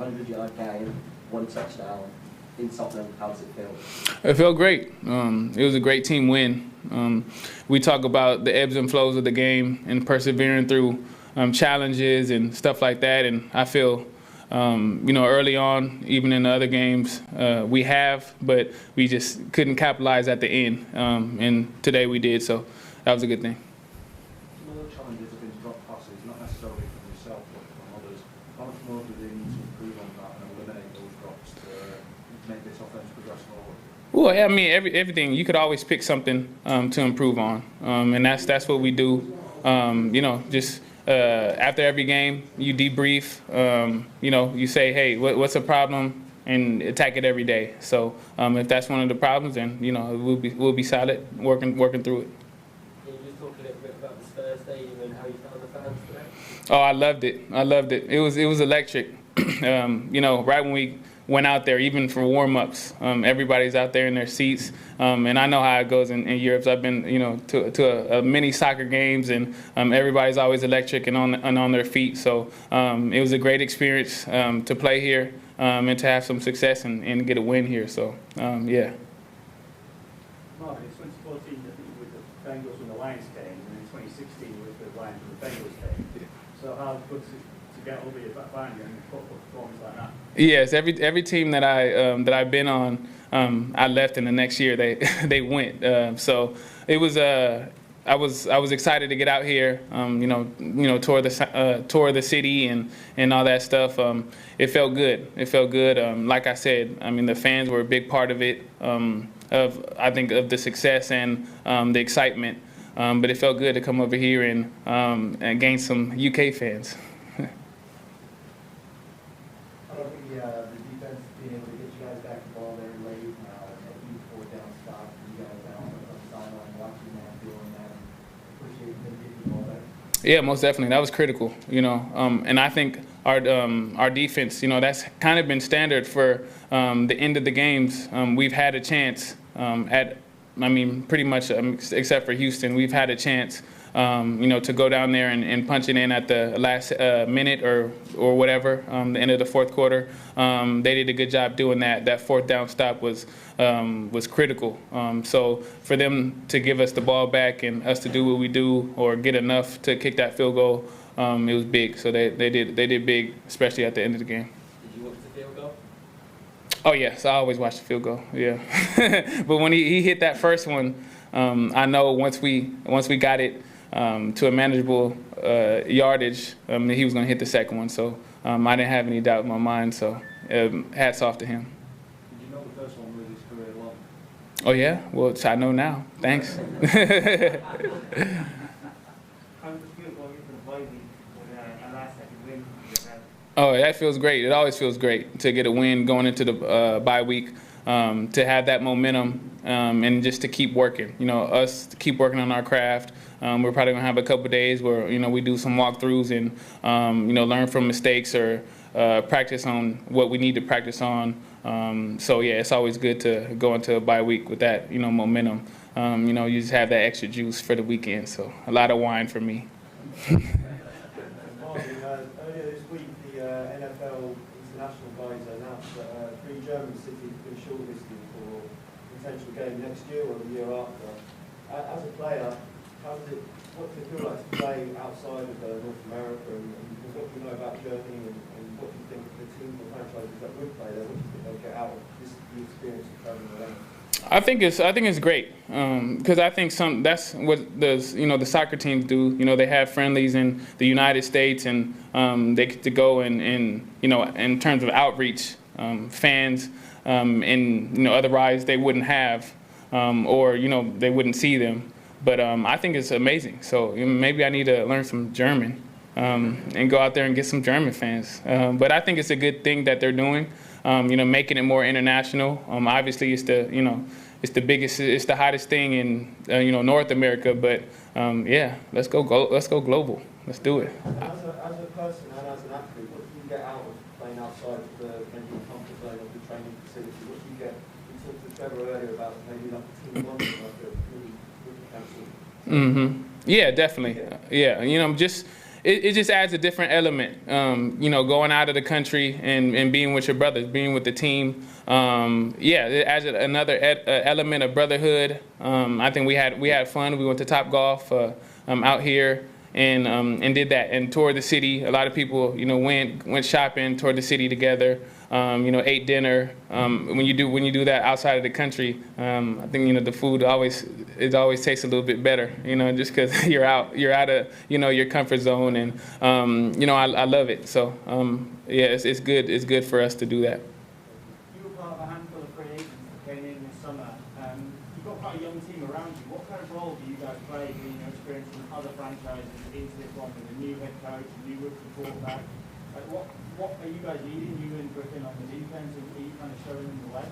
100-yard game, 1 touchdown in Tottenham. How does it feel? It felt great. It was a great team win. We talk about the ebbs and flows of the game and persevering through challenges and stuff like that. And I feel, early on, even in the other games, but we just couldn't capitalize at the end. And today we did, so that was a good thing. Some of the challenges have been drop passes, not necessarily from yourself, but from others. How much more do they need to improve on that and eliminate those drops to make this offense progress forward? Well, I mean, everything. You could always pick something to improve on, and that's what we do. After every game, you debrief. You say, hey, what's the problem, and attack it every day. So if that's one of the problems, then we'll be solid working through it. Can you just talk a little bit about the Spurs Stadium and how you found the fans today? Oh, I loved it. It was electric. Right when we went out there, even for warm-ups, everybody's out there in their seats. And I know how it goes in Europe. So I've been, to many soccer games, and everybody's always electric and on their feet. So it was a great experience to play here and to have some success and get a win here. So, yeah. Marvin, it's 2014, I think, with the Bengals and the Lions game, and in 2016 with the Lions and the Bengals game. So how good to get over your back behind you and put a performance like that? Yes, every team that I've been on, I left, and the next year they went. So it was I was excited to get out here, tour the city and all that stuff. It felt good. Like I said, I mean, the fans were a big part of it. I think of the success and the excitement. But it felt good to come over here and gain some UK fans. I don't think the defense being able to get you guys back the ball there late, that huge fourth down stop, you guys down on the sideline watching that, doing that, appreciate them getting the ball back. Yeah, most definitely. That was critical, and I think our defense, that's kind of been standard for the end of the games. We've had a chance pretty much except for Houston, we've had a chance, to go down there and punch it in at the last minute or whatever, the end of the fourth quarter. They did a good job doing that. That fourth down stop was critical. So for them to give us the ball back and us to do what we do or get enough to kick that field goal, it was big. So they did big, especially at the end of the game. Did you watch the field goal? Oh yes, I always watch the field goal. Yeah, but when he hit that first one, I know once we got it to a manageable yardage, he was going to hit the second one. So I didn't have any doubt in my mind. So hats off to him. Did you know the first one was his career long? Oh yeah, well I know now. Thanks. How does it feel going into the bye week with a last-second win? Oh, that feels great. It always feels great to get a win going into the bye week, to have that momentum, and just to keep working. Us to keep working on our craft. We're probably going to have a couple of days where, we do some walkthroughs and, learn from mistakes or practice on what we need to practice on. So, yeah, it's always good to go into a bye week with that, momentum. You just have that extra juice for the weekend. So a lot of wine for me. Marvin, earlier this week, the NFL international guys announced that 3 German cities have been shortlisted for a potential game next year or the year after. As a player, what does it feel like to play outside of North America, and what do you know about Germany, and what do you think the teams and franchises that would play there, what do you think they'll get out of the experience of traveling around? I think it's great, because I think that's what the soccer teams do. They have friendlies in the United States, and they get to go and in terms of outreach, fans, and otherwise they wouldn't have, or they wouldn't see them. But I think it's amazing. So maybe I need to learn some German and go out there and get some German fans. But I think it's a good thing that they're doing. Making it more international. Obviously, it's the biggest, it's the hottest thing in North America. But yeah, let's go global. Let's do it. As a person and as an athlete, what do you get out of playing outside of the maybe comfort zone of the training facility? What do you get? We talked to Trevor earlier about maybe like a team bonding, like a really council. Yeah, definitely. Yeah, just it just adds a different element. You know, going out of the country and being with your brothers, being with the team. Yeah, it adds another element of brotherhood. I think we had fun. We went to Topgolf out here and did that and toured the city. A lot of people, you know, went shopping, toured the city together. You know, ate dinner. When you do that outside of the country, I think, you know, the food always tastes a little bit better. You know, just because you're out of, you know, your comfort zone, and you know, I love it. So yeah, it's good. It's good for us to do that. You were part of a handful of free agents that came in this summer. You've got quite a young team around you. What kind of role do you guys play, being experienced in other franchises into this one with a new head coach, a new rookie quarterback? Like what are you guys leading you and Griffin on the defense, and are you kind of showing them the way?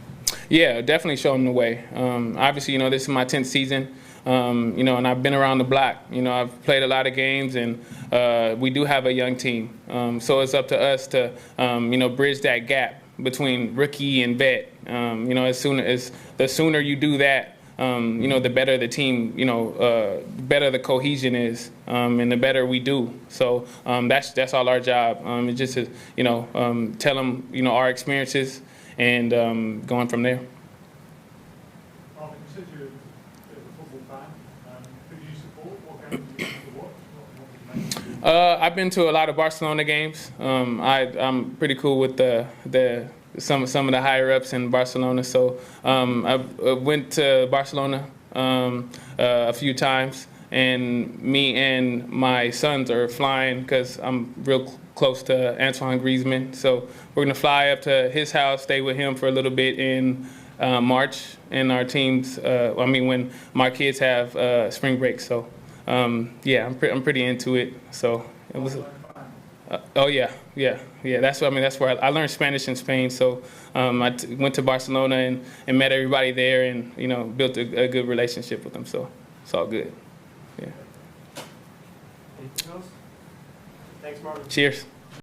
Yeah, definitely showing them the way. Obviously, you know, this is my 10th season, you know, and I've been around the block. You know, I've played a lot of games, and we do have a young team. So it's up to us to, you know, bridge that gap between rookie and vet. You know, the sooner you do that, you know, the better the team, you know, better the cohesion is, and the better we do. So that's all our job. It's just to, you know, tell them, you know, our experiences and going from there. Marvin, you said you're a football fan. Who do you support? What games do you like to watch? What do you make? I've been to a lot of Barcelona games. I'm pretty cool with some of the higher ups in Barcelona. So I went to Barcelona a few times, and me and my sons are flying because I'm real close to Antoine Griezmann. So we're gonna fly up to his house, stay with him for a little bit in March, and our teams. I mean, when my kids have spring break. So yeah, I'm pretty into it. So it was. Oh yeah. That's where I learned Spanish in Spain. So I went to Barcelona and met everybody there, and, you know, built a good relationship with them. So it's all good. Yeah. Anything else? Thanks, Marvin. Cheers.